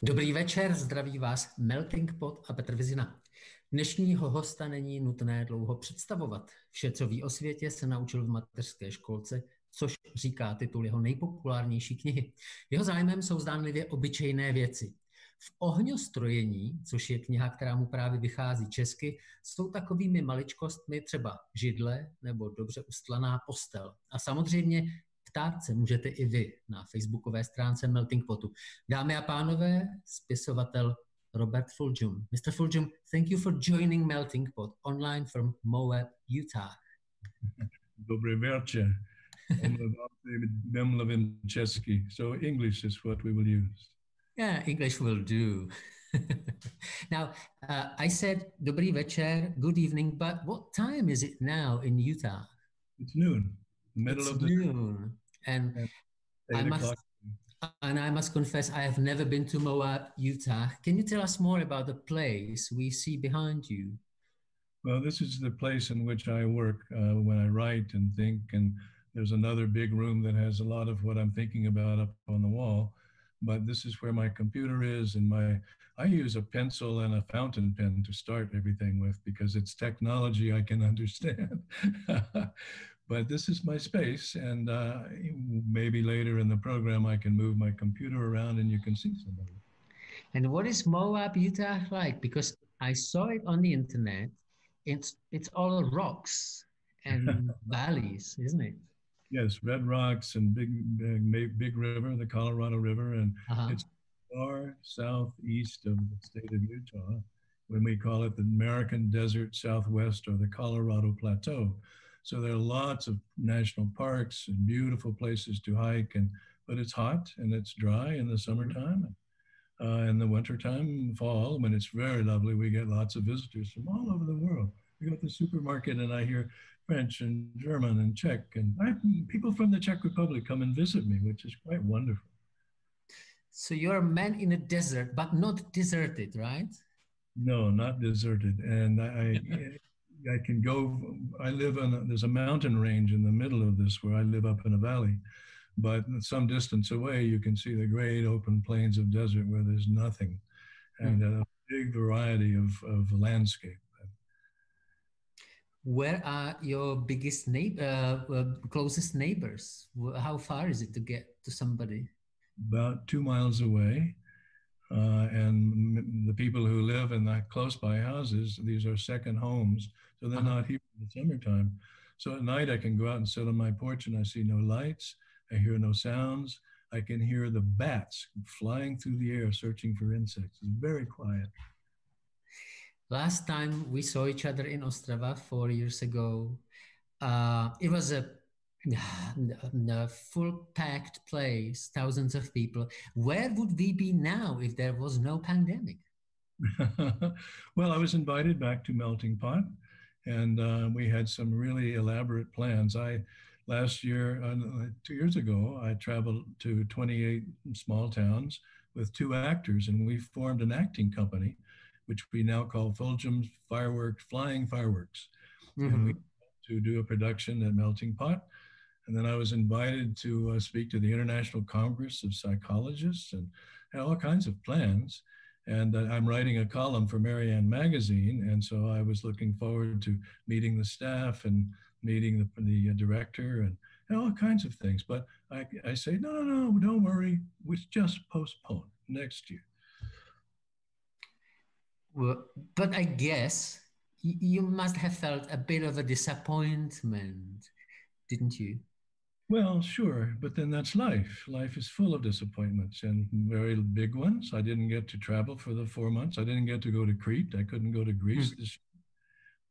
Dobrý večer, zdraví vás Meltingpot a Petr Vizina. Dnešního hosta není nutné dlouho představovat. Vše, co ví o světě, se naučil v mateřské školce, což říká titul jeho nejpopulárnější knihy. Jeho zájmem jsou zdánlivě obyčejné věci. V ohňostrojení, což je kniha, která mu právě vychází česky, jsou takovými maličkostmi třeba židle nebo dobře ustlaná postel. A samozřejmě ptát se můžete i vy na facebookové stránce Meltingpotu. Dámy a pánové, spisovatel Robert Fulghum. Mr. Fulghum, thank you for joining Meltingpot online from Moab, Utah. Dobrý večer. Mluvím česky, so English is what we will use. Yeah, English will do. Now, I said dobrý večer, good evening, but what time is it now in Utah? It's noon. Noon. And I must confess, I have never been to Moab, Utah. Can you tell us more about the place we see behind you? Well, this is the place in which I work when I write and think, and there's another big room that has a lot of what I'm thinking about up on the wall. But this is where my computer is, and I use a pencil and a fountain pen to start everything with because it's technology I can understand. But this is my space, and maybe later in the program I can move my computer around and you can see somebody. And what is Moab, Utah like? Because I saw it on the internet. It's all rocks and valleys, isn't it? Yes, red rocks and big river, the Colorado River, and it's far southeast of the state of Utah, when we call it the American Desert Southwest or the Colorado Plateau. So there are lots of national parks and beautiful places to hike, but it's hot and it's dry in the summertime. In the wintertime, fall, when it's very lovely, we get lots of visitors from all over the world. We go to the supermarket and I hear French and German and Czech, and people from the Czech Republic come and visit me, which is quite wonderful. So you're a man in a desert, but not deserted, right? No, not deserted. And I can go, there's a mountain range in the middle of this where I live up in a valley, but some distance away you can see the great open plains of desert where there's nothing, and a big variety of landscape. Where are your biggest closest neighbors? How far is it to get to somebody? About 2 miles away. And the people who live in the close by houses, these are second homes, so they're not here in the summertime. So at night I can go out and sit on my porch and I see no lights, I hear no sounds, I can hear the bats flying through the air searching for insects. It's very quiet. Last time we saw each other in Ostrava 4 years ago, it was a full-packed place, thousands of people. Where would we be now if there was no pandemic? Well, I was invited back to Meltingpot, and we had some really elaborate plans. Last year, 2 years ago, I traveled to 28 small towns with 2 actors, and we formed an acting company, which we now call Fulghum's Flying Fireworks. And we to do a production at Meltingpot. And then I was invited to speak to the International Congress of Psychologists and had all kinds of plans. And I'm writing a column for Marianne Magazine. And so I was looking forward to meeting the staff and meeting the director and all kinds of things. But I say, no, don't worry. We just postpone next year. Well, but I guess you must have felt a bit of a disappointment, didn't you? Well, sure, but then that's life. Life is full of disappointments and very big ones. I didn't get to travel for the 4 months. I didn't get to go to Crete. I couldn't go to Greece this year.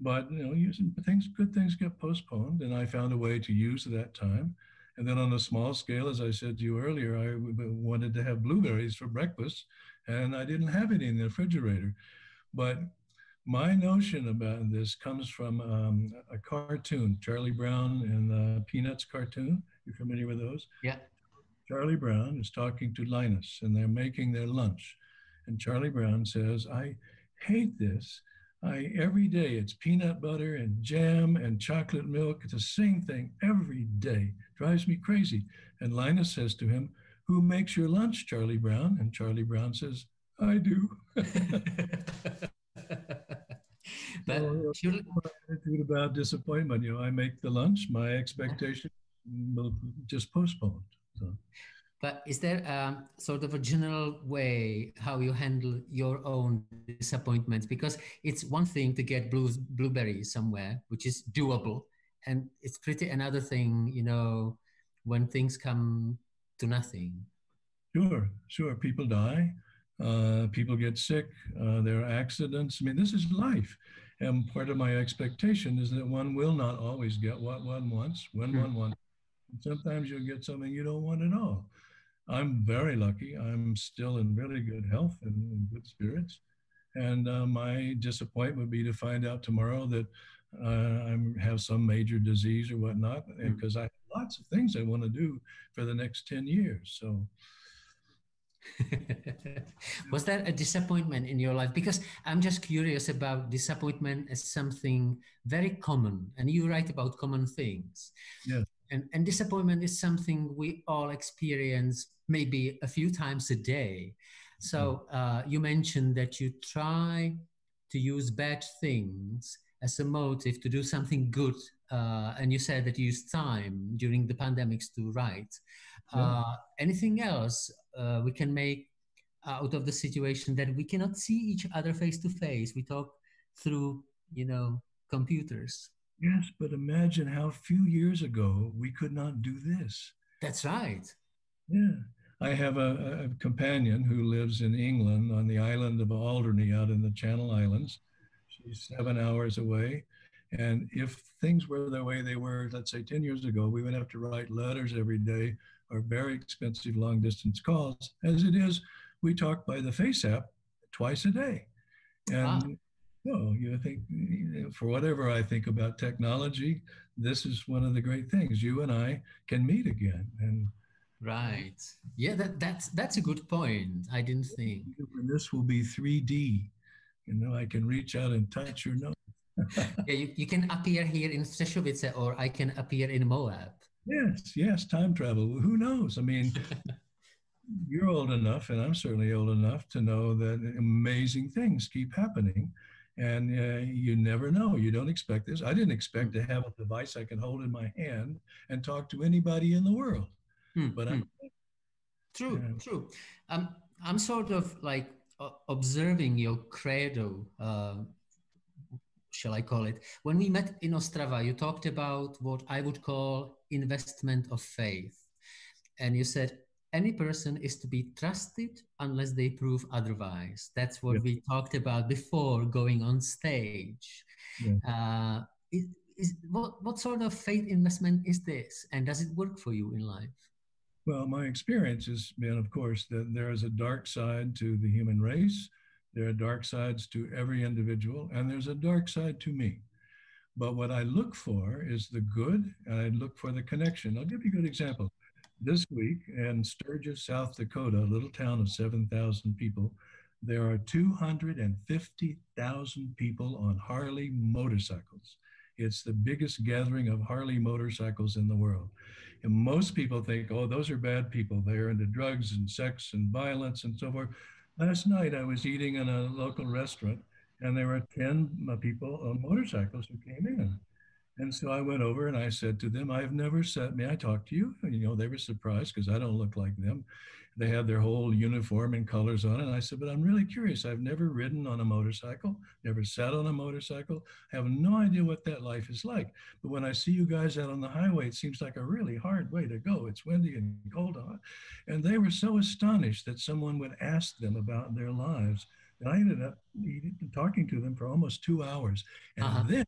But, good things get postponed, and I found a way to use that time. And then on a small scale, as I said to you earlier, I wanted to have blueberries for breakfast, and I didn't have any in the refrigerator. But my notion about this comes from a cartoon, Charlie Brown and the Peanuts cartoon. You familiar with those? Yeah. Charlie Brown is talking to Linus, and they're making their lunch. And Charlie Brown says, I hate this. Every day it's peanut butter and jam and chocolate milk. It's the same thing every day. Drives me crazy. And Linus says to him, who makes your lunch, Charlie Brown? And Charlie Brown says, I do. But so, surely, my attitude about disappointment, I make the lunch, my expectation will just postponed. So. but is there sort of a general way how you handle your own disappointments? Because it's one thing to get blueberries somewhere, which is doable, and it's pretty another thing, when things come to nothing. Sure. People die. People get sick. There are accidents. I mean, this is life. And part of my expectation is that one will not always get what one wants when one wants. And sometimes you'll get something you don't want at all. I'm very lucky. I'm still in really good health and in good spirits. And my disappointment would be to find out tomorrow that I have some major disease or whatnot, because I have lots of things I want to do for the next 10 years. So. Was there a disappointment in your life? Because I'm just curious about disappointment as something very common, and you write about common things. Yeah. And disappointment is something we all experience maybe a few times a day. So you mentioned that you try to use bad things as a motive to do something good. And you said that you used time during the pandemics to write. Anything else we can make out of the situation that we cannot see each other face to face? We talk through, computers. Yes, but imagine how few years ago we could not do this. That's right. Yeah. I have a companion who lives in England on the island of Alderney out in the Channel Islands. She's 7 hours away. And if things were the way they were, let's say 10 years ago, we would have to write letters every day or very expensive long distance calls. As it is, we talk by the Face app twice a day. And you think, for whatever I think about technology, this is one of the great things. You and I can meet again. And right. Yeah, that's a good point. I didn't think. And this will be 3D. I can reach out and touch your nose. Yeah, you can appear here in Střešovice, or I can appear in Moab. Yes, time travel. Who knows? I mean, you're old enough, and I'm certainly old enough to know that amazing things keep happening. And you never know. You don't expect this. I didn't expect to have a device I can hold in my hand and talk to anybody in the world. But True. I'm sort of like observing your credo, shall I call it. When we met in Ostrava, you talked about what I would call investment of faith. And you said, any person is to be trusted unless they prove otherwise. That's what we talked about before going on stage. What sort of faith investment is this? And does it work for you in life? Well, my experience has been, of course, that there is a dark side to the human race. There are dark sides to every individual, and there's a dark side to me. But what I look for is the good, and I look for the connection. I'll give you a good example. This week in Sturgis, South Dakota, a little town of 7,000 people, there are 250,000 people on Harley motorcycles. It's the biggest gathering of Harley motorcycles in the world. And most people think, oh, those are bad people. They're into drugs and sex and violence and so forth. Last night, I was eating in a local restaurant, and there were 10 people on motorcycles who came in. And so I went over and I said to them, may I talk to you? And, they were surprised because I don't look like them. They had their whole uniform and colors on it. And I said, but I'm really curious. I've never ridden on a motorcycle, never sat on a motorcycle. I have no idea what that life is like. But when I see you guys out on the highway, it seems like a really hard way to go. It's windy and cold on. And they were so astonished that someone would ask them about their lives. And I ended up talking to them for almost 2 hours. And then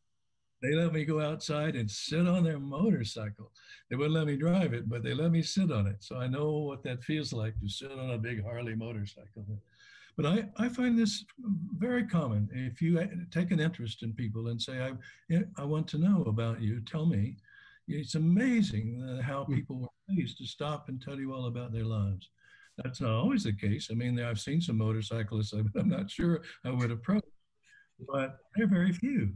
they let me go outside and sit on their motorcycle. They wouldn't let me drive it, but they let me sit on it. So I know what that feels like to sit on a big Harley motorcycle. But I find this very common. If you take an interest in people and say, I want to know about you, tell me. It's amazing how people were pleased to stop and tell you all about their lives. That's not always the case. I mean, I've seen some motorcyclists I'm not sure I would approach, but they're very few,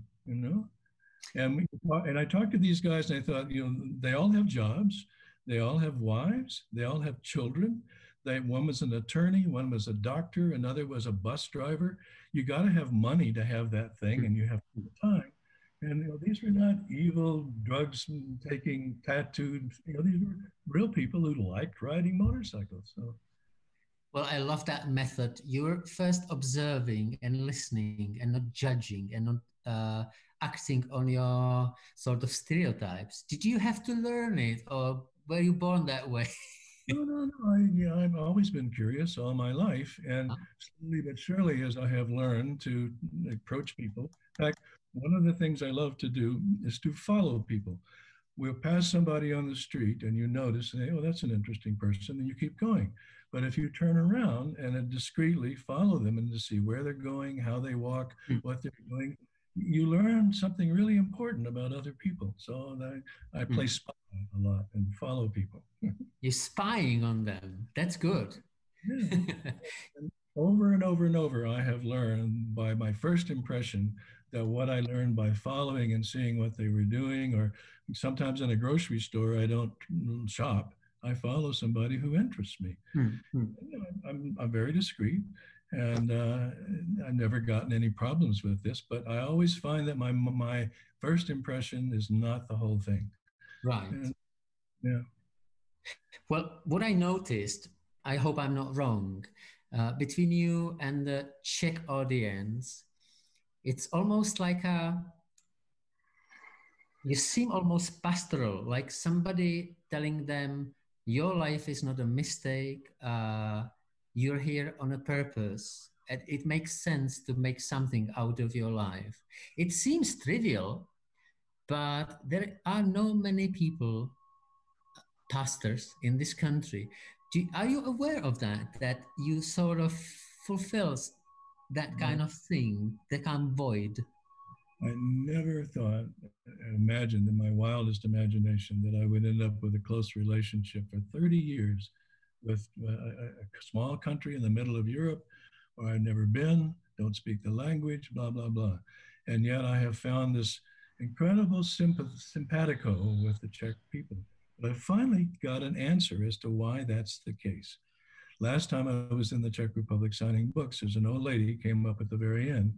And I talked to these guys and I thought, they all have jobs, they all have wives, they all have children, One was an attorney, one was a doctor, another was a bus driver. You got to have money to have that thing, and you have time. And these were not evil, drugs taking, tattooed. These were real people who liked riding motorcycles. So, well, I love that method. You're first observing and listening, and not judging, and not acting on your sort of stereotypes. Did you have to learn it, or were you born that way? No. I've always been curious all my life, and slowly but surely, as I have learned to approach people. In fact, one of the things I love to do is to follow people. We'll pass somebody on the street, and you notice, and oh, that's an interesting person, and you keep going. But if you turn around and discreetly follow them and to see where they're going, how they walk, what they're doing, you learn something really important about other people. So I play spy a lot and follow people. You're spying on them. That's good. Yeah. And over and over and over, I have learned by my first impression that what I learned by following and seeing what they were doing, or sometimes in a grocery store, I don't shop. I follow somebody who interests me. I'm very discreet, and I've never gotten any problems with this, but I always find that my first impression is not the whole thing. Right. And, yeah. Well, what I noticed, I hope I'm not wrong, between you and the Czech audience, it's almost like you seem almost pastoral, like somebody telling them, your life is not a mistake, you're here on a purpose, and it makes sense to make something out of your life. It seems trivial, but there are not many people, pastors in this country. Are you aware of that you sort of fulfills that kind of thing, that kind of void? I never thought, imagined in my wildest imagination that I would end up with a close relationship for 30 years with a small country in the middle of Europe where I've never been, don't speak the language, blah, blah, blah. And yet I have found this incredible simpatico with the Czech people. But I finally got an answer as to why that's the case. Last time I was in the Czech Republic signing books, there's an old lady came up at the very end,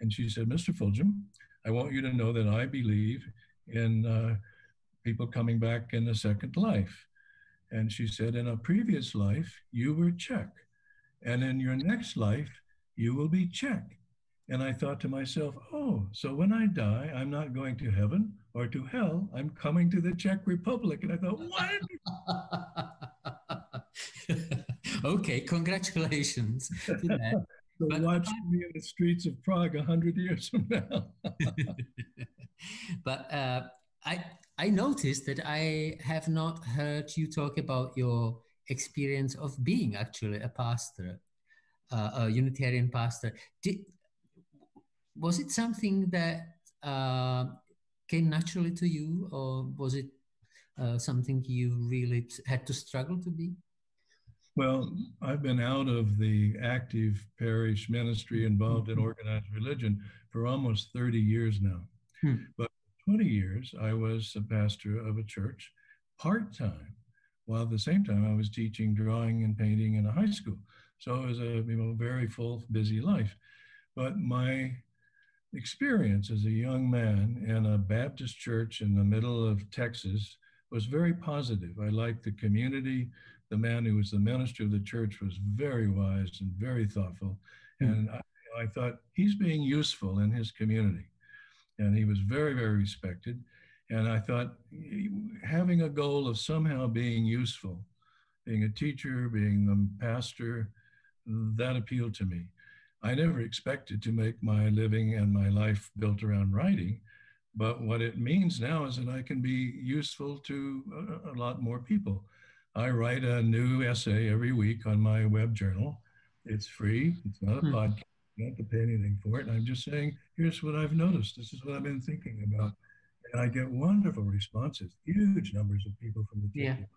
and she said, Mr. Fulghum, I want you to know that I believe in people coming back in a second life. And she said, in a previous life, you were Czech. And in your next life, you will be Czech. And I thought to myself, oh, so when I die, I'm not going to heaven or to hell, I'm coming to the Czech Republic. And I thought, what? Okay, congratulations to that. So watch me in the streets of Prague 100 years from now. But I noticed that I have not heard you talk about your experience of being actually a pastor, a Unitarian pastor. Was it something that came naturally to you, or was it something you really had to struggle to be? Well, I've been out of the active parish ministry involved in organized religion for almost 30 years now. But for 20 years, I was a pastor of a church part-time, while at the same time I was teaching drawing and painting in a high school. So it was a very full, busy life. But my experience as a young man in a Baptist church in the middle of Texas was very positive. I liked the community. The man who was the minister of the church was very wise and very thoughtful. And I thought he's being useful in his community. And he was very, very respected. And I thought having a goal of somehow being useful, being a teacher, being a pastor, that appealed to me. I never expected to make my living and my life built around writing. But what it means now is that I can be useful to a lot more people. I write a new essay every week on my web journal. It's free. It's not a podcast. You don't have to pay anything for it. And I'm just saying, here's what I've noticed. This is what I've been thinking about. And I get wonderful responses, huge numbers of people from the Czech Republic.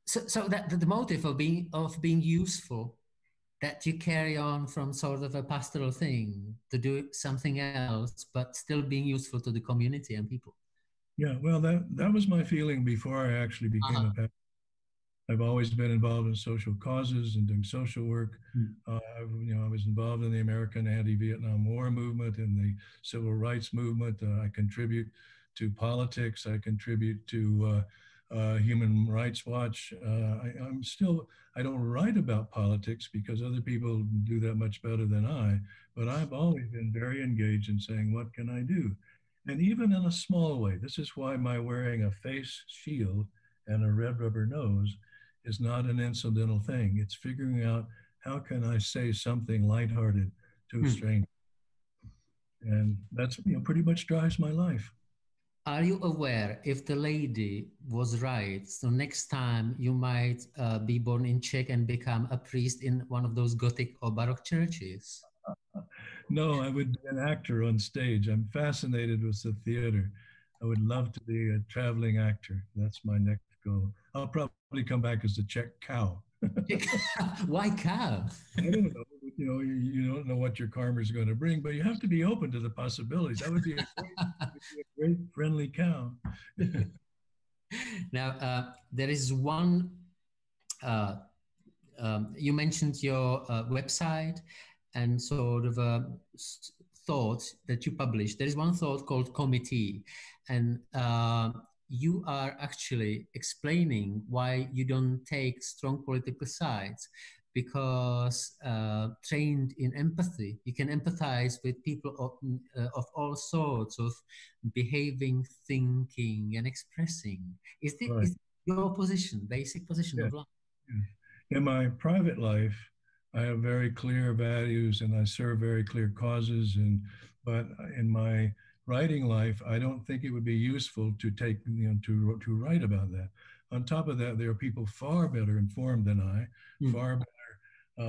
So that the motive of being useful, that you carry on from sort of a pastoral thing to do something else, but still being useful to the community and people. Yeah, well, that was my feeling before I actually became a pastor. I've always been involved in social causes and doing social work. I was involved in the American anti-Vietnam War movement and the civil rights movement. I contribute to politics. I contribute to Human Rights Watch. I don't write about politics because other people do that much better than I, but I've always been very engaged in saying, what can I do? And even in a small way, this is why my wearing a face shield and a red rubber nose is not an incidental thing. It's figuring out how can I say something lighthearted to a stranger. And that's pretty much drives my life. Are you aware if the lady was right? So next time you might be born in Czech and become a priest in one of those Gothic or Baroque churches? No, I would be an actor on stage. I'm fascinated with the theater. I would love to be a traveling actor. That's my next goal. I'll probably come back as a Czech cow. Why cow? I don't know. You don't know what your karma is going to bring, but you have to be open to the possibilities. That would be a great friendly cow. Now, there is one, you mentioned your website and sort of thoughts that you publish. There is one thought called committee, and you are actually explaining why you don't take strong political sides, because trained in empathy, you can empathize with people of all sorts of behaving, thinking, and expressing. Is your position, basic position of life? In my private life, I have very clear values and I serve very clear causes. But in my writing life, I don't think it would be useful to take, to write about that. On top of that, there are people far better informed than I, far better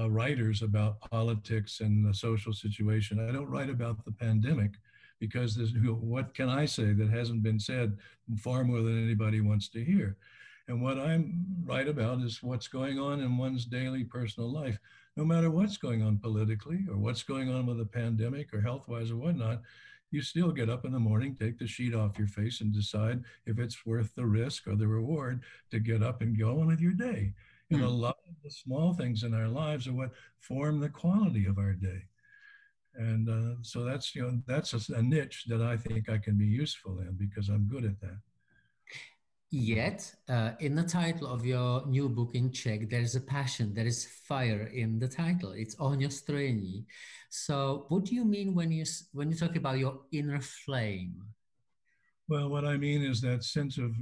writers about politics and the social situation. I don't write about the pandemic because what can I say that hasn't been said far more than anybody wants to hear? And what I write about is what's going on in one's daily personal life. No matter what's going on politically or what's going on with the pandemic or health-wise or whatnot, you still get up in the morning, take the sheet off your face and decide if it's worth the risk or the reward to get up and go on with your day. And a lot of the small things in our lives are what form the quality of our day. And so that's, that's a niche that I think I can be useful in because I'm good at that. Yet, in the title of your new book in Czech, there is a passion, there is fire in the title. It's ohňostrojení. So what do you mean when you talk about your inner flame? Well, what I mean is that sense of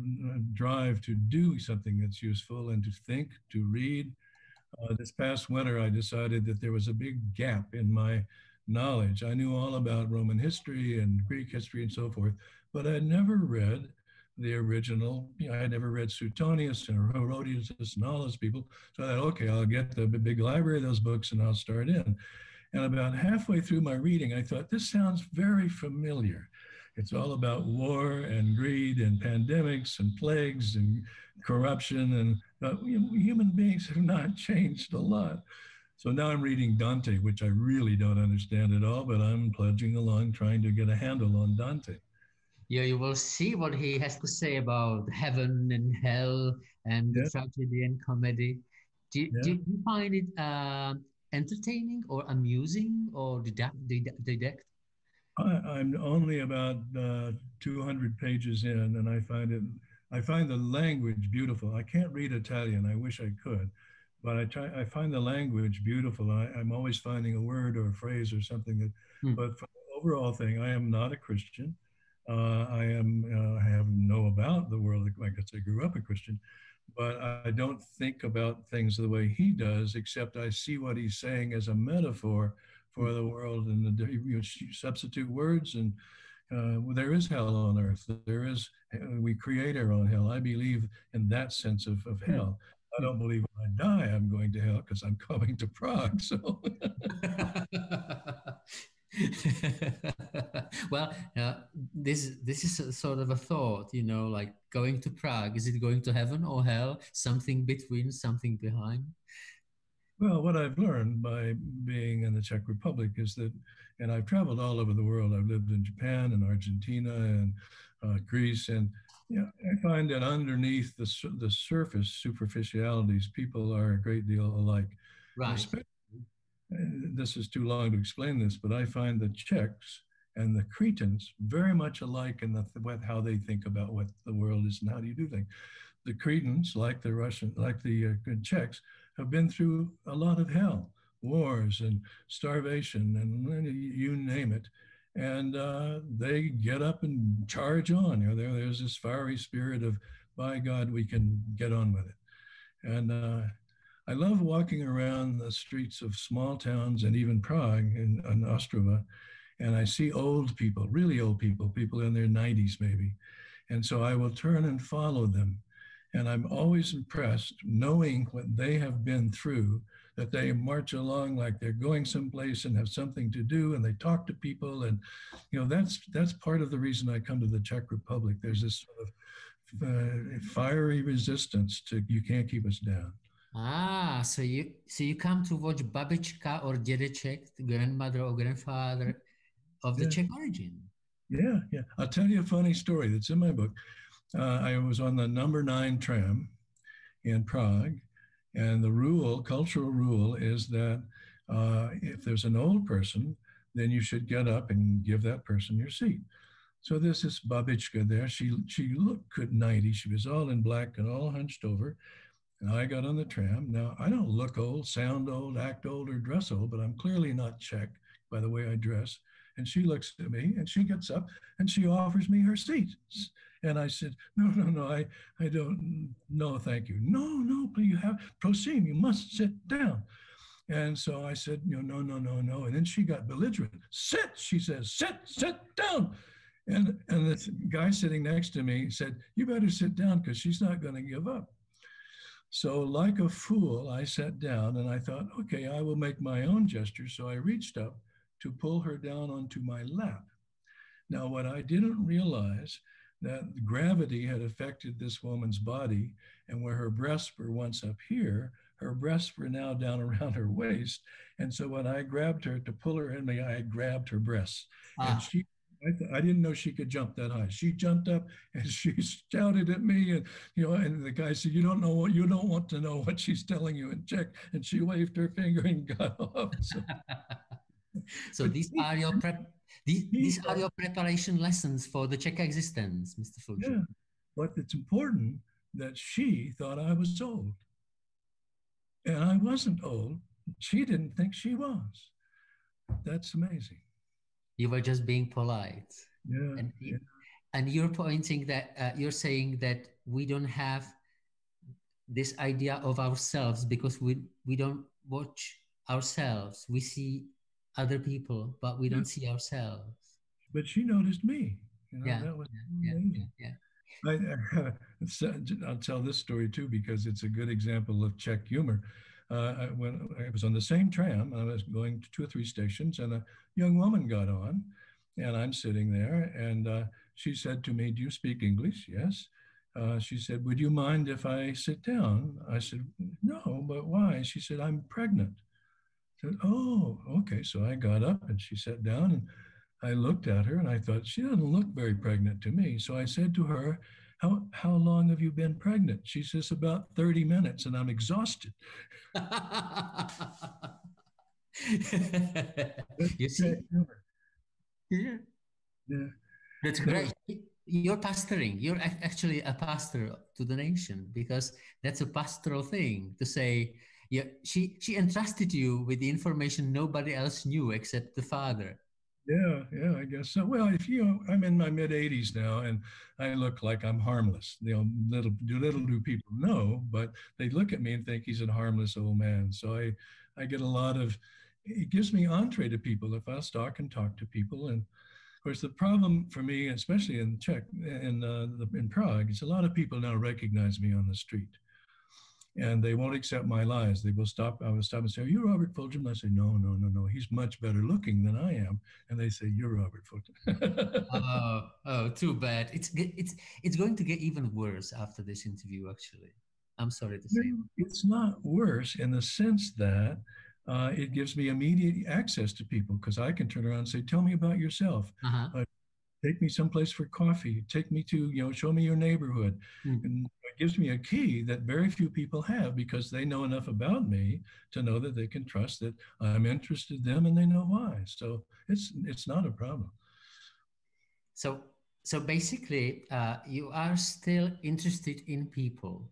drive to do something that's useful and to think, to read. This past winter, I decided that there was a big gap in my knowledge. I knew all about Roman history and Greek history and so forth, but I never read the original. I had never read Suetonius and Herodotus and all those people. So I thought, okay, I'll get the big library of those books and I'll start in. And about halfway through my reading, I thought, this sounds very familiar. It's all about war and greed and pandemics and plagues and corruption. And human beings have not changed a lot. So now I'm reading Dante, which I really don't understand at all, but I'm pledging along trying to get a handle on Dante. Yeah, you will see what he has to say about heaven and hell and tragedy and comedy. Do you find it entertaining or amusing or didactic? I'm only about 200 pages in, and I find the language beautiful. I can't read Italian. I wish I could, but I find the language beautiful. I'm always finding a word or a phrase or something that. But for the overall thing, I am not a Christian. I know about the world. I guess I grew up a Christian, but I don't think about things the way he does, except I see what he's saying as a metaphor for the world, and you substitute words, and there is hell on earth. We create our own hell. I believe in that sense of hell. I don't believe when I die I'm going to hell because I'm coming to Prague. So. Well, this is a sort of a thought, like going to Prague. Is it going to heaven or hell? Something between, something behind? Well, what I've learned by being in the Czech Republic is that, and I've traveled all over the world. I've lived in Japan and Argentina and Greece, and Yeah, I find that underneath the surface superficialities, people are a great deal alike. Right. This is too long to explain this, but I find the Czechs and the Cretans very much alike in how they think about what the world is and how do you do things. The Cretans, like the Czechs, have been through a lot of hell, wars and starvation and you name it. And they get up and charge on. You know, there's this fiery spirit of, by God, we can get on with it. And I love walking around the streets of small towns and even Prague and Ostrava, and I see old people, really old people in their 90s maybe. And so I will turn and follow them. And I'm always impressed knowing what they have been through, that they march along like they're going someplace and have something to do, and they talk to people. And, you know, that's part of the reason I come to the Czech Republic. There's this sort of fiery resistance to, you can't keep us down. Ah, so you come to watch babička or dědeček, the grandmother or grandfather of the Czech origin. Yeah. I'll tell you a funny story that's in my book. I was on the number 9 tram in Prague, and the cultural rule is that if there's an old person, then you should get up and give that person your seat. So there's this babička there. She looked good 90. She was all in black and all hunched over. And I got on the tram. Now, I don't look old, sound old, act old, or dress old, but I'm clearly not Czech by the way I dress. And she looks at me and she gets up and she offers me her seat. And I said, no, I don't, no, thank you. No, please, proceed, you must sit down. And so I said, no. And then she got belligerent. Sit, she says, sit down. And this guy sitting next to me said, you better sit down because she's not going to give up. So like a fool, I sat down and I thought, okay, I will make my own gesture. So I reached up to pull her down onto my lap. Now, what I didn't realize, that gravity had affected this woman's body, and where her breasts were once up here, her breasts were now down around her waist. And so when I grabbed her to pull her in me, I grabbed her breasts. And I didn't know she could jump that high. She jumped up and she shouted at me, and and the guy said, you don't want to know what she's telling you in Czech. And she waved her finger and got off. So these are your preparation lessons for the Czech existence, Mr. Fulghum. Yeah, but it's important that she thought I was old. And I wasn't old. She didn't think she was. That's amazing. You were just being polite. Yeah. And you're pointing that, you're saying that we don't have this idea of ourselves because we don't watch ourselves. We see other people, but we don't see ourselves. But she noticed me. That was amazing. I'll tell this story too, because it's a good example of Czech humor. When I was on the same tram, I was going to 2 or 3 stations, and a young woman got on, and I'm sitting there, and she said to me, do you speak English? Yes. She said, would you mind if I sit down? I said, no, but why? She said, I'm pregnant. I said, oh, okay. So I got up and she sat down, and I looked at her and I thought, she doesn't look very pregnant to me. So I said to her, how long have you been pregnant? She says, about 30 minutes, and I'm exhausted. You see? Yeah. That's great. You're pastoring. You're actually a pastor to the nation, because that's a pastoral thing to say, yeah, she entrusted you with the information nobody else knew except the father. Yeah, I guess so. Well, I'm in my mid-80s now, and I look like I'm harmless. Little do people know, but they look at me and think he's a harmless old man. So I get a lot of, it gives me entree to people if I talk to people. And of course, the problem for me, especially in Czech, in Prague, is a lot of people now recognize me on the street. And they won't accept my lies. They will stop. I will stop and say, are you Robert Fulghum? I say, no. He's much better looking than I am. And they say, you're Robert Fulghum. Oh, too bad. It's going to get even worse after this interview, actually. I'm sorry to say. It's not worse in the sense that it gives me immediate access to people, because I can turn around and say, tell me about yourself. take me someplace for coffee, take me to, show me your neighborhood. And it gives me a key that very few people have, because they know enough about me to know that they can trust that I'm interested in them and they know why. So it's not a problem. So basically, you are still interested in people.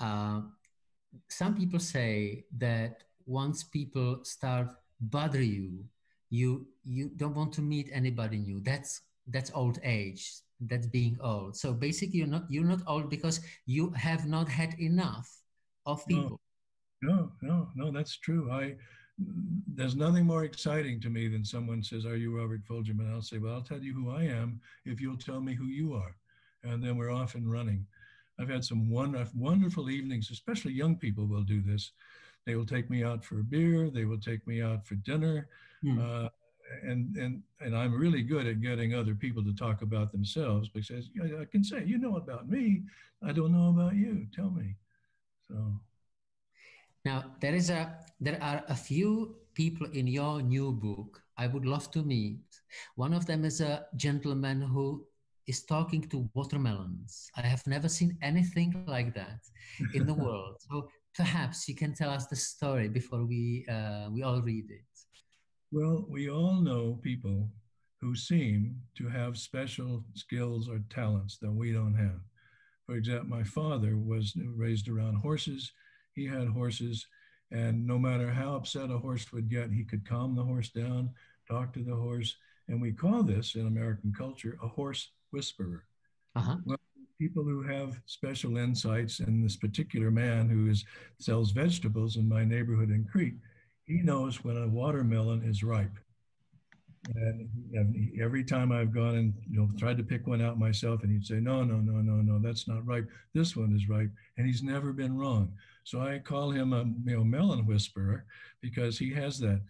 Some people say that once people start bother you, you don't want to meet anybody new. That's old age. That's being old. So basically, you're not old because you have not had enough of people. No, that's true. There's nothing more exciting to me than someone says, "Are you Robert Fulghum?" And I'll say, "Well, I'll tell you who I am if you'll tell me who you are." And then we're off and running. I've had some wonderful evenings, especially young people will do this. They will take me out for a beer. They will take me out for dinner. And I'm really good at getting other people to talk about themselves, because I can say, "You know about me. I don't know about you. Tell me." So. Now, there are a few people in your new book I would love to meet. One of them is a gentleman who is talking to watermelons. I have never seen anything like that in the world. So perhaps you can tell us the story before we all read it. Well, we all know people who seem to have special skills or talents that we don't have. For example, my father was raised around horses. He had horses, and no matter how upset a horse would get, he could calm the horse down, talk to the horse. And we call this, in American culture, a horse whisperer. Well, people who have special insights, and this particular man who sells vegetables in my neighborhood in Crete, he knows when a watermelon is ripe. And every time I've gone and tried to pick one out myself, and he'd say, no, that's not ripe. This one is ripe. And he's never been wrong. So I call him a melon whisperer, because he has that.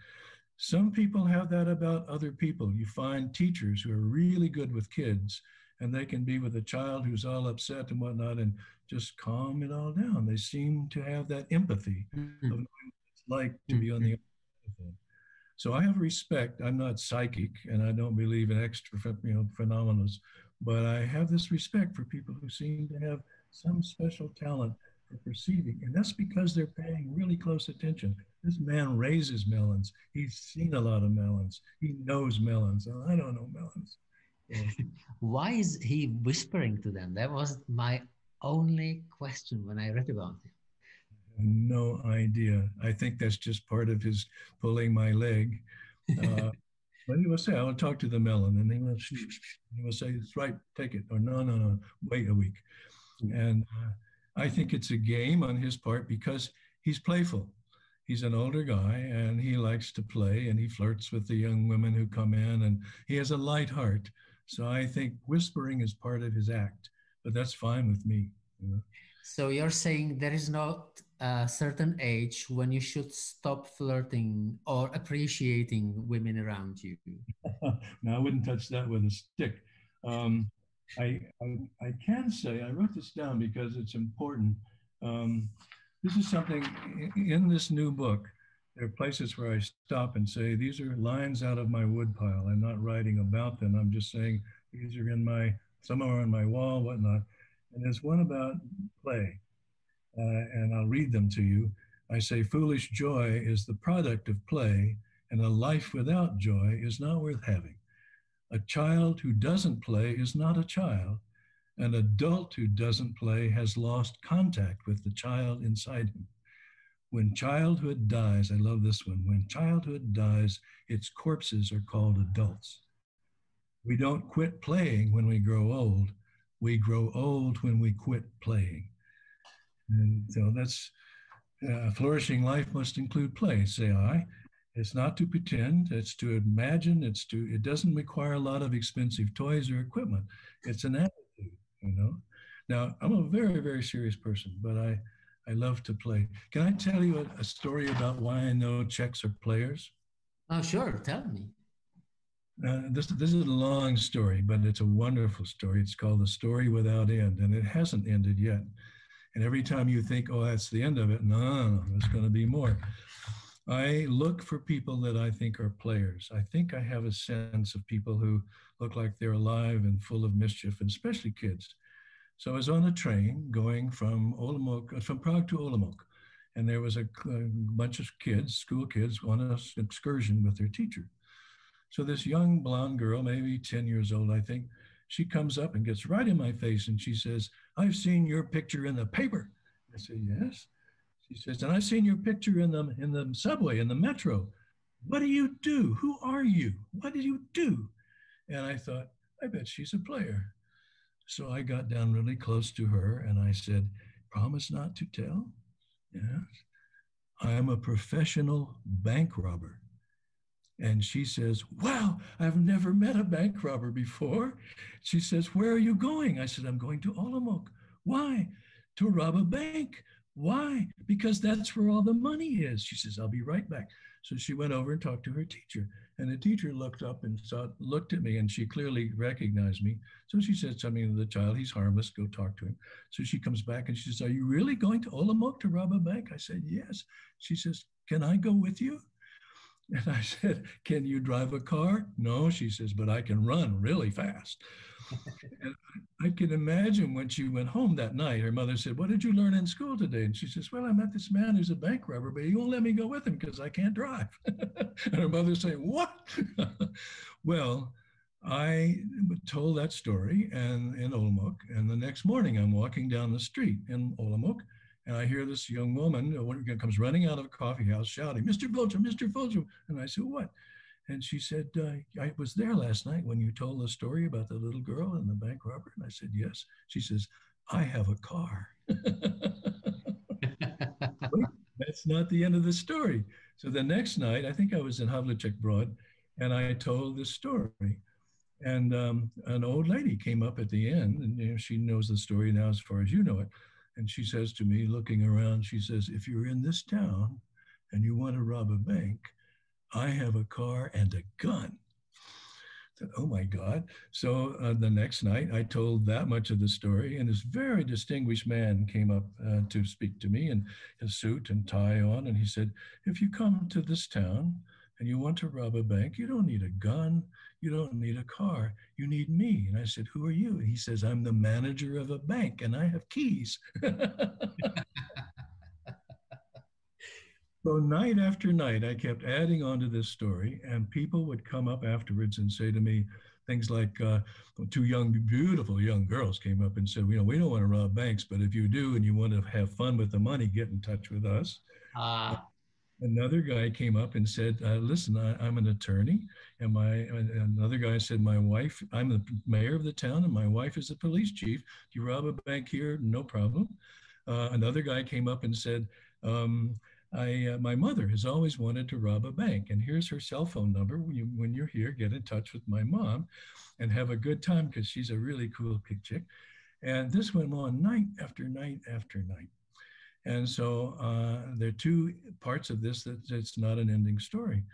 Some people have that about other people. You find teachers who are really good with kids, and they can be with a child who's all upset and whatnot and just calm it all down. They seem to have that empathy of knowing what it's like to be on the other side of it. So I have respect. I'm not psychic, and I don't believe in extra, phenomena, but I have this respect for people who seem to have some special talent for perceiving, and that's because they're paying really close attention. This man raises melons. He's seen a lot of melons. He knows melons, and I don't know melons. Yeah. Why is he whispering to them? That was my only question when I read about him. No idea. I think that's just part of his pulling my leg. But he will say, "I will talk to the melon," and he will say, "It's right, take it," or no, wait a week. And I think it's a game on his part, because he's playful. He's an older guy, and he likes to play, and he flirts with the young women who come in, and he has a light heart. So I think whispering is part of his act, but that's fine with me. So you're saying there is not a certain age when you should stop flirting or appreciating women around you? No, I wouldn't touch that with a stick. I can say, I wrote this down because it's important. This is something in this new book. There are places where I stop and say, these are lines out of my woodpile. I'm not writing about them. I'm just saying these are somewhere on my wall, whatnot. And there's one about play, and I'll read them to you. I say, foolish joy is the product of play, and a life without joy is not worth having. A child who doesn't play is not a child. An adult who doesn't play has lost contact with the child inside him. When childhood dies, I love this one, when childhood dies, its corpses are called adults. We don't quit playing when we grow old. We grow old when we quit playing. And so that's, flourishing life must include play, say I. It's not to pretend, it's to imagine, it doesn't require a lot of expensive toys or equipment. It's an attitude, Now, I'm a very, very serious person, but I love to play. Can I tell you a story about why I know Czechs are players? Oh, sure, tell me. This is a long story, but it's a wonderful story. It's called The Story Without End, and it hasn't ended yet. And every time you think, oh, that's the end of it, no, there's going to be more. I look for people that I think are players. I think I have a sense of people who look like they're alive and full of mischief, and especially kids. So I was on a train going from from Prague to Olomouc, and there was a bunch of kids, school kids, on an excursion with their teacher. So this young blonde girl, maybe 10 years old, I think, she comes up and gets right in my face and she says, "I've seen your picture in the paper." I said, "Yes." She says, "And I've seen your picture in the subway, in the metro. What do you do? Who are you? What do you do?" And I thought, I bet she's a player. So I got down really close to her and I said, "Promise not to tell?" "Yes." "I am a professional bank robber." And she says, "Wow, I've never met a bank robber before." She says, "Where are you going?" I said, "I'm going to Olomouc." "Why?" "To rob a bank." "Why?" "Because that's where all the money is." She says, "I'll be right back." So she went over and talked to her teacher. And the teacher looked up and looked at me, and she clearly recognized me. So she said something to the child, "He's harmless, go talk to him." So she comes back and she says, "Are you really going to Olomouc to rob a bank?" I said, "Yes." She says, "Can I go with you?" And I said, "Can you drive a car?" "No," she says, "but I can run really fast." And I can imagine when she went home that night, her mother said, "What did you learn in school today?" And she says, "Well, I met this man who's a bank robber, but he won't let me go with him because I can't drive." And her mother saying, "What?" Well, I told that story and in Olomouc, and the next morning I'm walking down the street in Olomouc, and I hear this young woman comes running out of a coffee house shouting, "Mr. Fulghum, Mr. Fulghum." And I said, "What?" And she said, "I was there last night when you told the story about the little girl and the bank robber." And I said, "Yes." She says, "I have a car." Wait, that's not the end of the story. So the next night, I think I was in Havlicek Broad, and I told this story. And an old lady came up at the end, and she knows the story now as far as you know it. And she says to me, looking around, she says, "If you're in this town and you want to rob a bank, I have a car and a gun." I said, "Oh my God." So the next night I told that much of the story, and this very distinguished man came up to speak to me in his suit and tie on. And he said, "If you come to this town and you want to rob a bank, you don't need a gun. You don't need a car. You need me." And I said, "Who are you?" And he says, "I'm the manager of a bank and I have keys." So night after night, I kept adding on to this story, and people would come up afterwards and say to me things like, two beautiful young girls came up and said, "We don't want to rob banks, but if you do and you want to have fun with the money, get in touch with us." Another guy came up and said, "Listen, I'm an attorney." And another guy said, "My wife, I'm the mayor of the town, and my wife is the police chief. Do you rob a bank here? No problem." Another guy came up and said, "My mother has always wanted to rob a bank, and here's her cell phone number. When you're here, get in touch with my mom and have a good time because she's a really cool chick." And this went on night after night after night. And so there are two parts of this that it's not an ending story.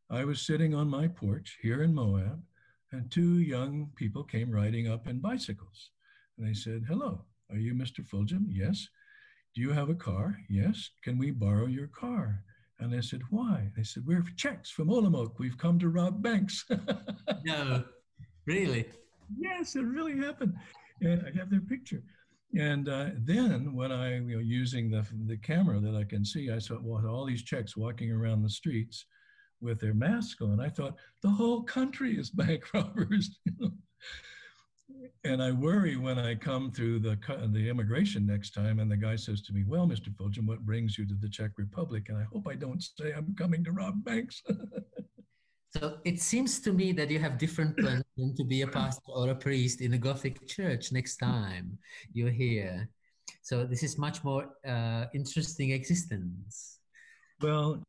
I was sitting on my porch here in Moab, and two young people came riding up in bicycles. And they said, "Hello, are you Mr. Fulghum?" "Yes." "Do you have a car?" "Yes." "Can we borrow your car?" And I said, "Why?" They said, "We're Czechs from Olomouc. We've come to rob banks." No, really? Yes, it really happened. And I have their picture. And then when I, using the camera that I can see, I saw all these Czechs walking around the streets with their masks on. I thought, the whole country is bank robbers. And I worry when I come through the immigration next time and the guy says to me, "Well, Mr. Fulghum, what brings you to the Czech Republic?" And I hope I don't say I'm coming to rob banks. So it seems to me that you have different plans than to be a pastor or a priest in a Gothic church next time you're here. So this is much more interesting existence. Well,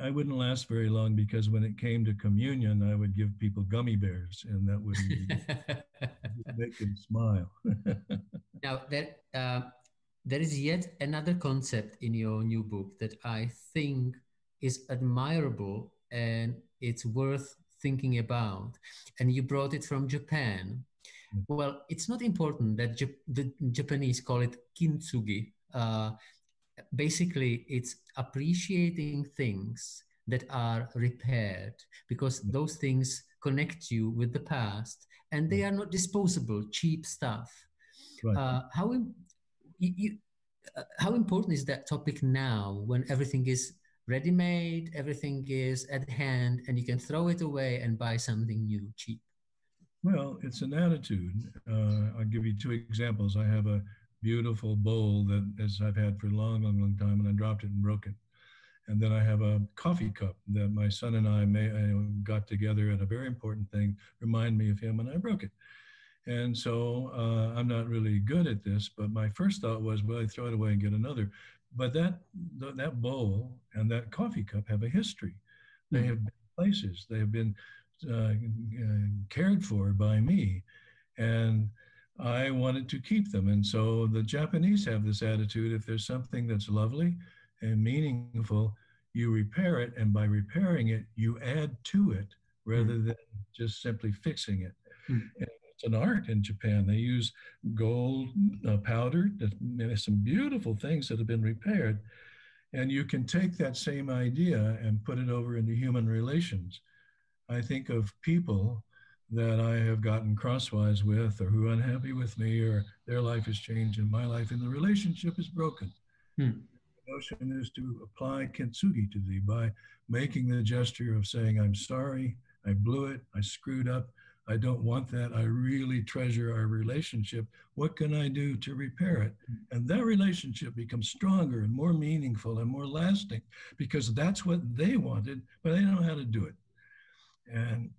I wouldn't last very long because when it came to communion, I would give people gummy bears, and that wouldn't make them smile. Now, there is yet another concept in your new book that I think is admirable and it's worth thinking about. And you brought it from Japan. Well, it's not important that the Japanese call it kintsugi. basically it's appreciating things that are repaired, because those things connect you with the past, and they are not disposable, cheap stuff. Right. How important is that topic now, when everything is ready-made, everything is at hand, and you can throw it away and buy something new, cheap? Well, it's an attitude. I'll give you 2 examples. I have a beautiful bowl that I've had for a long, long, long time, and I dropped it and broke it. And then I have a coffee cup that my son and I got together at a very important thing, remind me of him, and I broke it. And so I'm not really good at this, but my first thought was, well, I throw it away and get another. But that bowl and that coffee cup have a history. They have been places. They have been cared for by me, and I wanted to keep them. And so the Japanese have this attitude: if there's something that's lovely and meaningful, you repair it, and by repairing it, you add to it rather than just simply fixing it. And it's an art in Japan. They use gold powder. There's some beautiful things that have been repaired, and you can take that same idea and put it over into human relations. I think of people that I have gotten crosswise with, or who are unhappy with me, or their life has changed and my life, and the relationship is broken. The notion is to apply kintsugi to thee by making the gesture of saying, I'm sorry, I blew it, I screwed up, I don't want that, I really treasure our relationship. What can I do to repair it? And that relationship becomes stronger and more meaningful and more lasting, because that's what they wanted, but they don't know how to do it. And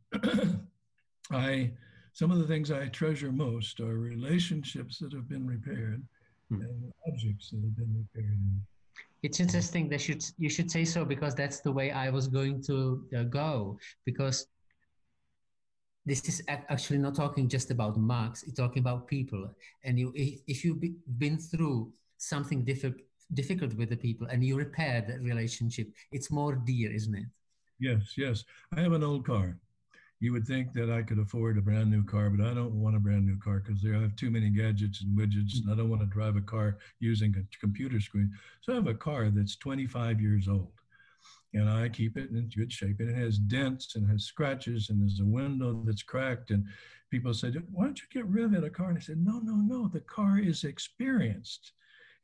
some of the things I treasure most are relationships that have been repaired and objects that have been repaired. It's interesting that you should say so, because that's the way I was going to go, because this is actually not talking just about marks, it's talking about people. And if you've been through something difficult with the people and you repair that relationship, it's more dear, isn't it? Yes, yes. I have an old car. You would think that I could afford a brand new car, but I don't want a brand new car because I have too many gadgets and widgets, and I don't want to drive a car using a computer screen. So I have a car that's 25 years old, and I keep it in good shape. And it has dents and has scratches, and there's a window that's cracked. And people say, why don't you get rid of that car? And I said, no, the car is experienced.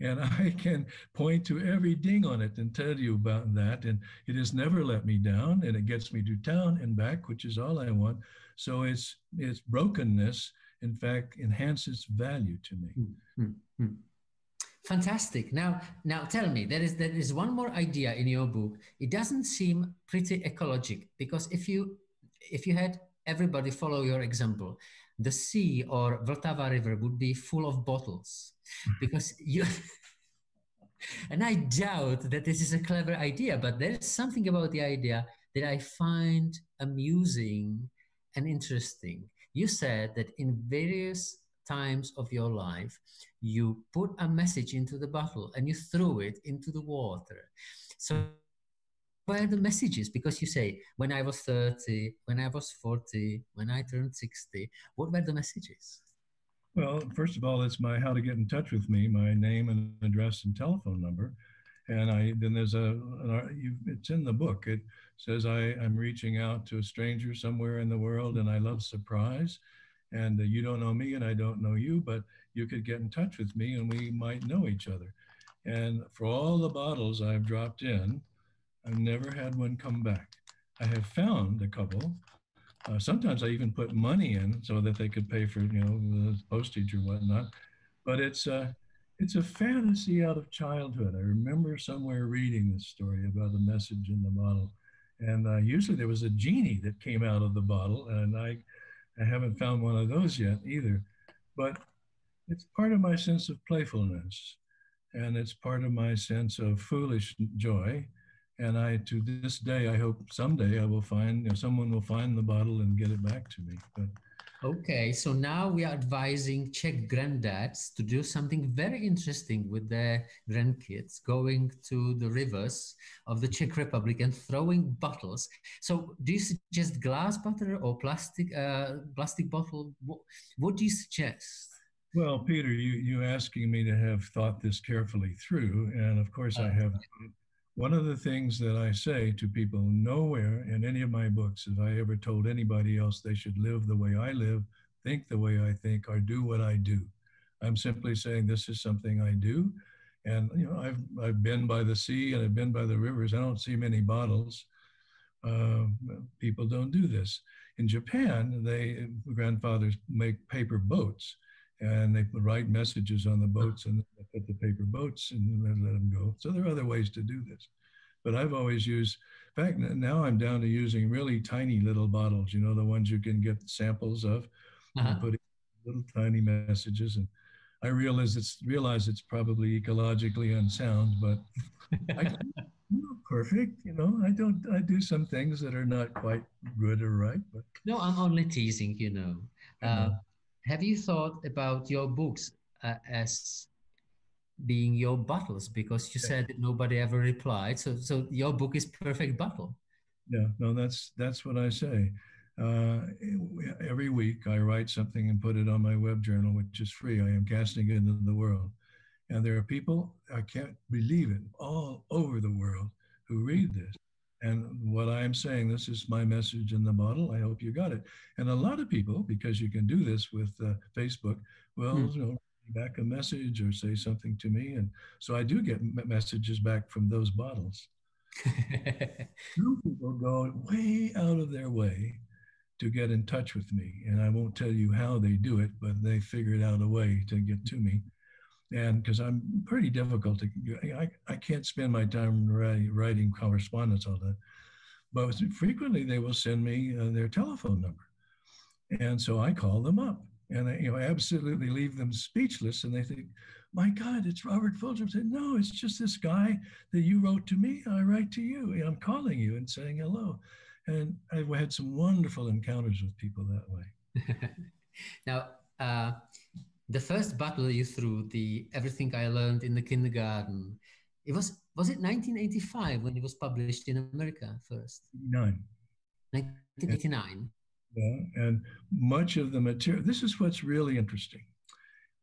And I can point to every ding on it and tell you about that. And it has never let me down, and it gets me to town and back, which is all I want. So its brokenness, in fact, enhances value to me. Fantastic. Now tell me, there is one more idea in your book. It doesn't seem pretty ecologic, because if you had everybody follow your example, the sea or Vltava River would be full of bottles, because you, and I doubt that this is a clever idea, but there's something about the idea that I find amusing and interesting. You said that in various times of your life, you put a message into the bottle and you threw it into the water. So what are the messages? Because you say, when I was 30, when I was 40, when I turned 60, what were the messages? Well, first of all, it's how to get in touch with me, my name and address and telephone number. And then there's it's in the book. It says I'm reaching out to a stranger somewhere in the world, and I love surprise. And you don't know me and I don't know you, but you could get in touch with me and we might know each other. And for all the bottles I've dropped in, I've never had one come back. I have found a couple. Sometimes I even put money in so that they could pay for, the postage or whatnot. But it's a fantasy out of childhood. I remember somewhere reading this story about a message in the bottle. And usually there was a genie that came out of the bottle, and I haven't found one of those yet either. But it's part of my sense of playfulness, and it's part of my sense of foolish joy. And to this day, I hope someday I will find, someone will find the bottle and get it back to me. But okay, so now we are advising Czech granddads to do something very interesting with their grandkids, going to the rivers of the Czech Republic and throwing bottles. So do you suggest glass bottle or plastic bottle? What do you suggest? Well, Peter, you asking me to have thought this carefully through, and of course I have. One of the things that I say to people, nowhere in any of my books have I ever told anybody else they should live the way I live, think the way I think, or do what I do. I'm simply saying this is something I do. And you know, I've been by the sea and I've been by the rivers. I don't see many bottles. People don't do this. In Japan, grandfathers make paper boats, and they write messages on the boats and put the paper boats and then let them go. So there are other ways to do this. But I've always used, in fact, now I'm down to using really tiny little bottles, you know, the ones you can get samples of, and putting little tiny messages. And I realize it's probably ecologically unsound, but I'm not perfect, you know. I do some things that are not quite good or right. But no, I'm only teasing, you know. Have you thought about your books as being your bottles? Because you said that nobody ever replied. So your book is perfect bottle. Yeah, no, that's what I say. Every week I write something and put it on my web journal, which is free. I am casting it into the world. And there are people, I can't believe it, all over the world who read this. And what I am saying, this is my message in the bottle. I hope you got it. And a lot of people, because you can do this with Facebook, will you know, back a message or say something to me. And so I do get messages back from those bottles. Some people go way out of their way to get in touch with me. And I won't tell you how they do it, but they figured out a way to get to me. And because I'm pretty difficult I can't spend my time writing correspondence all that. But frequently they will send me their telephone number. And so I call them up and I absolutely leave them speechless. And they think, my God, it's Robert Fulghum. I said, no, it's just this guy that you wrote to me. I write to you. I'm calling you and saying hello. And I've had some wonderful encounters with people that way. Now, the first battle you threw, the Everything I Learned in the Kindergarten, was it 1985 when it was published in America first? 1989. Yeah, and much of the material, this is what's really interesting.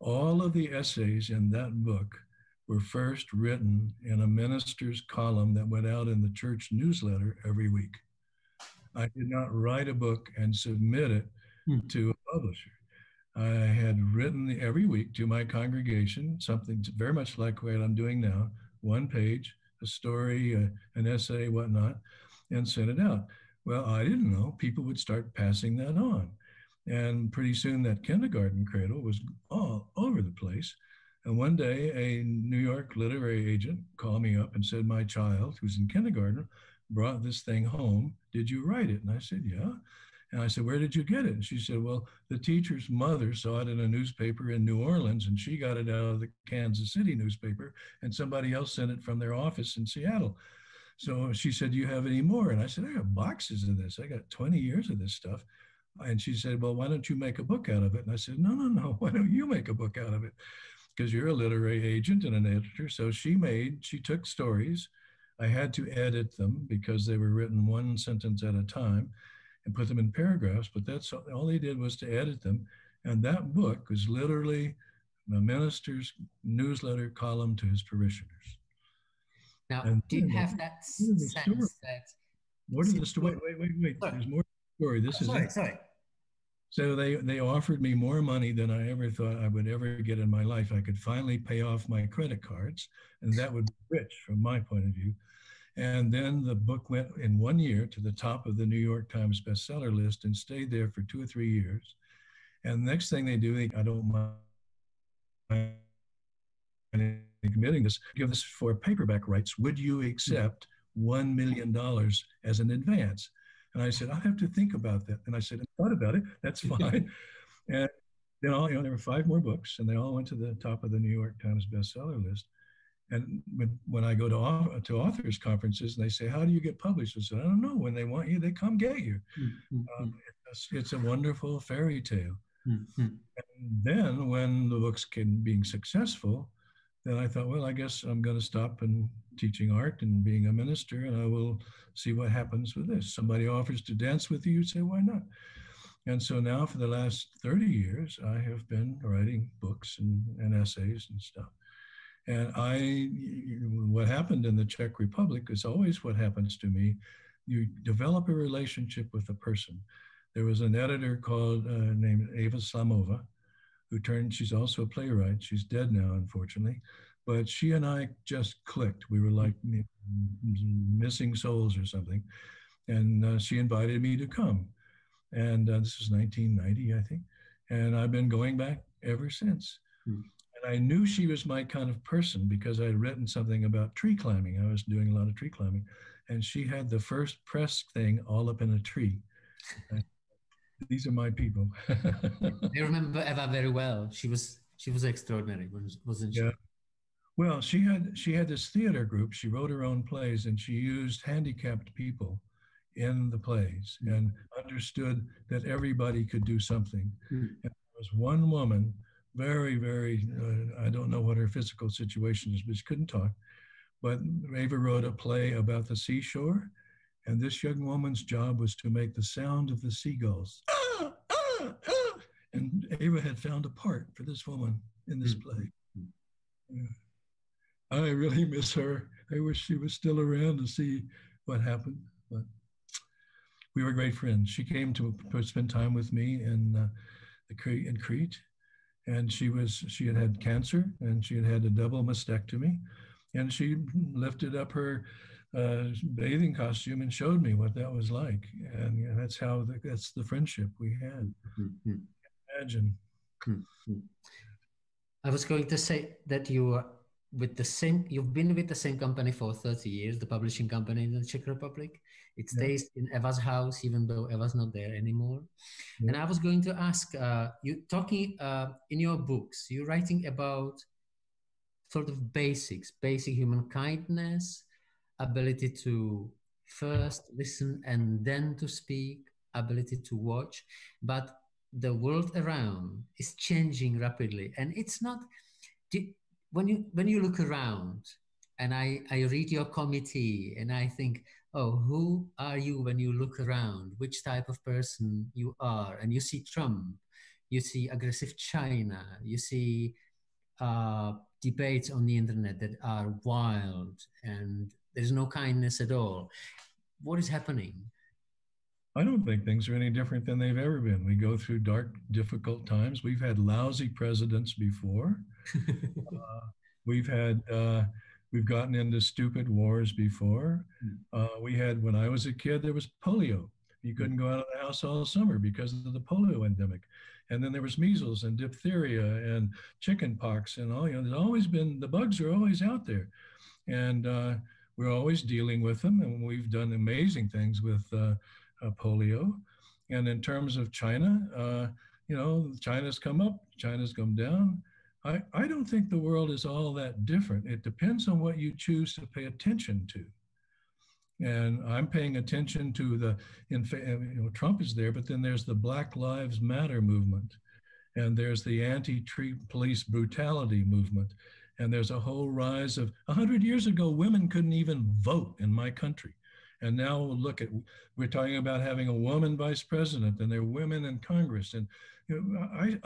All of the essays in that book were first written in a minister's column that went out in the church newsletter every week. I did not write a book and submit it to a publisher. I had written every week to my congregation, something very much like what I'm doing now, one page, a story, an essay, whatnot, and sent it out. Well, I didn't know people would start passing that on. And pretty soon that kindergarten cradle was all over the place. And one day a New York literary agent called me up and said, my child, who's in kindergarten, brought this thing home. Did you write it? And I said, yeah. And I said, where did you get it? And she said, well, the teacher's mother saw it in a newspaper in New Orleans, and she got it out of the Kansas City newspaper, and somebody else sent it from their office in Seattle. So she said, do you have any more? And I said, I got boxes of this. I got 20 years of this stuff. And she said, well, why don't you make a book out of it? And I said, no. Why don't you make a book out of it? Because you're a literary agent and an editor. So she took stories. I had to edit them because they were written one sentence at a time and put them in paragraphs, but that's all they did was to edit them. And that book was literally a minister's newsletter column to his parishioners. Now, do you have that sense that... More to the story. Wait. Sorry. There's more to the story. This is it. Sorry. So they offered me more money than I ever thought I would ever get in my life. I could finally pay off my credit cards, and that would be rich from my point of view. And then the book went in 1 year to the top of the New York Times bestseller list and stayed there for 2 or 3 years. And the next thing they do, I don't mind committing this, give this for paperback rights. Would you accept $1 million as an advance? And I said, I have to think about that. And I said, I thought about it. That's fine. And then there were 5 more books, and they all went to the top of the New York Times bestseller list. And when I go to authors conferences and they say, how do you get published? I said, I don't know. When they want you, they come get you. It's a wonderful fairy tale. And then when the books came being successful, then I thought, well, I guess I'm going to stop and teaching art and being a minister, and I will see what happens with this. Somebody offers to dance with you, you say, why not? And so now for the last 30 years, I have been writing books and essays and stuff. And what happened in the Czech Republic is always what happens to me. You develop a relationship with a person. There was an editor called named Eva Slamova, she's also a playwright. She's dead now, unfortunately. But she and I just clicked. We were like missing souls or something. And she invited me to come. And this was 1990, I think. And I've been going back ever since. And I knew she was my kind of person because I had written something about tree climbing. I was doing a lot of tree climbing. And she had the first press thing all up in a tree. These are my people. I remember Eva very well. She was extraordinary, wasn't she? Yeah. Well, she had this theater group. She wrote her own plays, and she used handicapped people in the plays and understood that everybody could do something. And there was one woman, very, very, I don't know what her physical situation is, but she couldn't talk. But Eva wrote a play about the seashore, and this young woman's job was to make the sound of the seagulls. And Eva had found a part for this woman in this play. Yeah. I really miss her. I wish she was still around to see what happened. But we were great friends. She came to spend time with me in Crete, and she had cancer, and she had a double mastectomy, and she lifted up her bathing costume and showed me what that was like, and that's the friendship we had. Imagine. I was going to say that you've been with the same company for 30 years, the publishing company in the Czech Republic. It stays in Eva's house, even though Eva's not there anymore. Yeah. And I was going to ask, you talking in your books, you're writing about sort of basic human kindness, ability to first listen and then to speak, ability to watch, but the world around is changing rapidly. And it's not, when you look around, and I read your committee and I think, oh, who are you when you look around? Which type of person you are? And you see Trump, you see aggressive China, you see debates on the internet that are wild and there's no kindness at all. What is happening? I don't think things are any different than they've ever been. We go through dark, difficult times. We've had lousy presidents before. We've gotten into stupid wars before. When I was a kid, there was polio. You couldn't go out of the house all summer because of the polio endemic. And then there was measles and diphtheria and chicken pox and all, there's always been, the bugs are always out there. And we're always dealing with them. And we've done amazing things with polio. And in terms of China, China's come up, China's come down. I don't think the world is all that different. It depends on what you choose to pay attention to. And I'm paying attention to Trump is there, but then there's the Black Lives Matter movement. And there's the anti-police brutality movement. And there's a whole rise of, 100 years ago, women couldn't even vote in my country. And now we're talking about having a woman vice president, and there are women in Congress. And I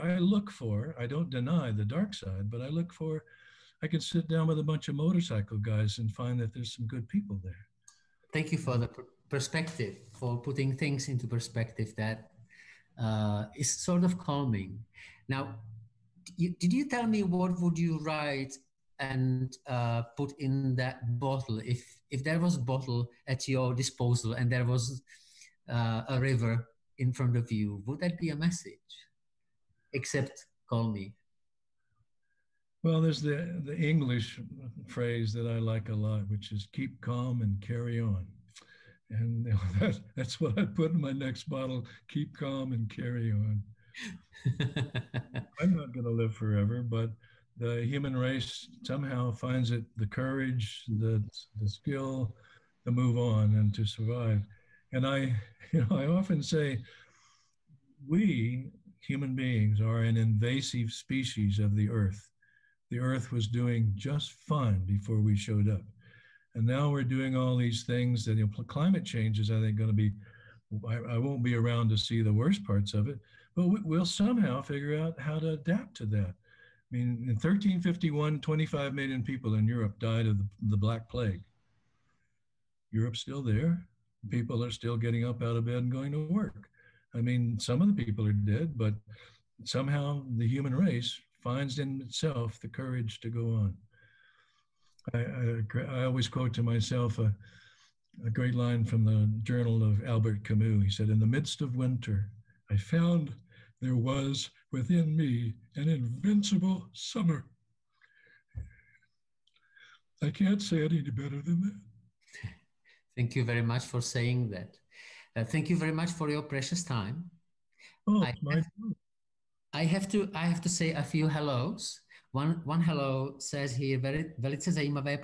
don't deny the dark side, but I can sit down with a bunch of motorcycle guys and find that there's some good people there. Thank you for the perspective, for putting things into perspective that is sort of calming. Now, did you tell me what would you write and put in that bottle if there was a bottle at your disposal and there was a river in front of you? Would that be a message? Except call me. Well, there's the English phrase that I like a lot, which is keep calm and carry on. And that's what I put in my next bottle, keep calm and carry on. I'm not going to live forever, but the human race somehow finds the courage, the skill to move on and to survive. And I often say, we human beings are an invasive species of the earth. The earth was doing just fine before we showed up. And now we're doing all these things that climate change is, I think, going to be I won't be around to see the worst parts of it, but we'll somehow figure out how to adapt to that. I mean, in 1351, 25 million people in Europe died of the Black Plague. Europe's still there. People are still getting up out of bed and going to work. I mean, some of the people are dead, but somehow the human race finds in itself the courage to go on. I always quote to myself a great line from the journal of Albert Camus. He said, "In the midst of winter, I found there was within me an invincible summer." I can't say it any better than that. Thank you very much for saying that. Thank you very much for your precious time. Oh, I have to say a few hellos. One hello says here, velice zajímavé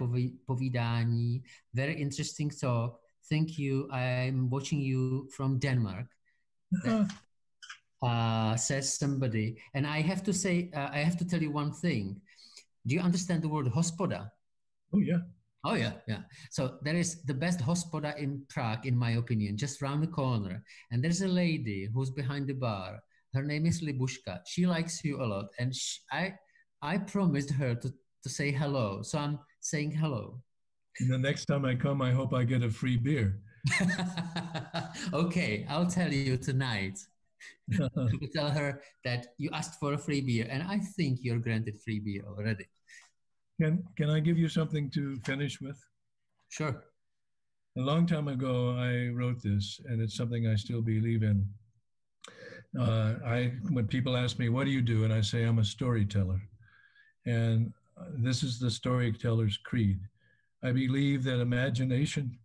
povídání, very interesting talk. Thank you. I'm watching you from Denmark. Says somebody. And I have to say, I have to tell you one thing. Do you understand the word hospoda? Oh, yeah. Oh, yeah, yeah. So there is the best hospoda in Prague, in my opinion, just round the corner. And there's a lady who's behind the bar. Her name is Libushka. She likes you a lot. And I promised her to say hello. So I'm saying hello. And the next time I come, I hope I get a free beer. Okay, I'll tell you tonight. To tell her that you asked for a free beer. And I think you're granted free beer already. Can I give you something to finish with? Sure. A long time ago, I wrote this, and it's something I still believe in. When people ask me, what do you do? And I say, I'm a storyteller. And this is the storyteller's creed. I believe that imagination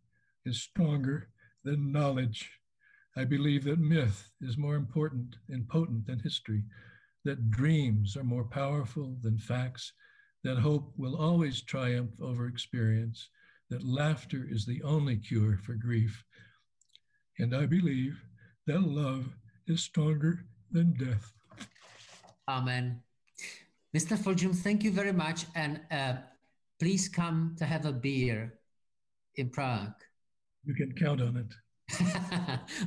is stronger than knowledge. I believe that myth is more important and potent than history, that dreams are more powerful than facts, that hope will always triumph over experience, that laughter is the only cure for grief. And I believe that love is stronger than death. Amen. Mr. Fulghum, thank you very much. And please come to have a beer in Prague. You can count on it.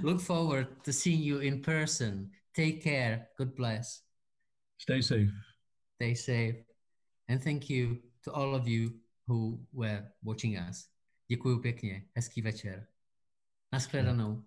Look forward to seeing you in person. Take care. God bless. Stay safe. Stay safe. And thank you to all of you who were watching us. Děkuju pěkně. Hezký večer. Nashledanou.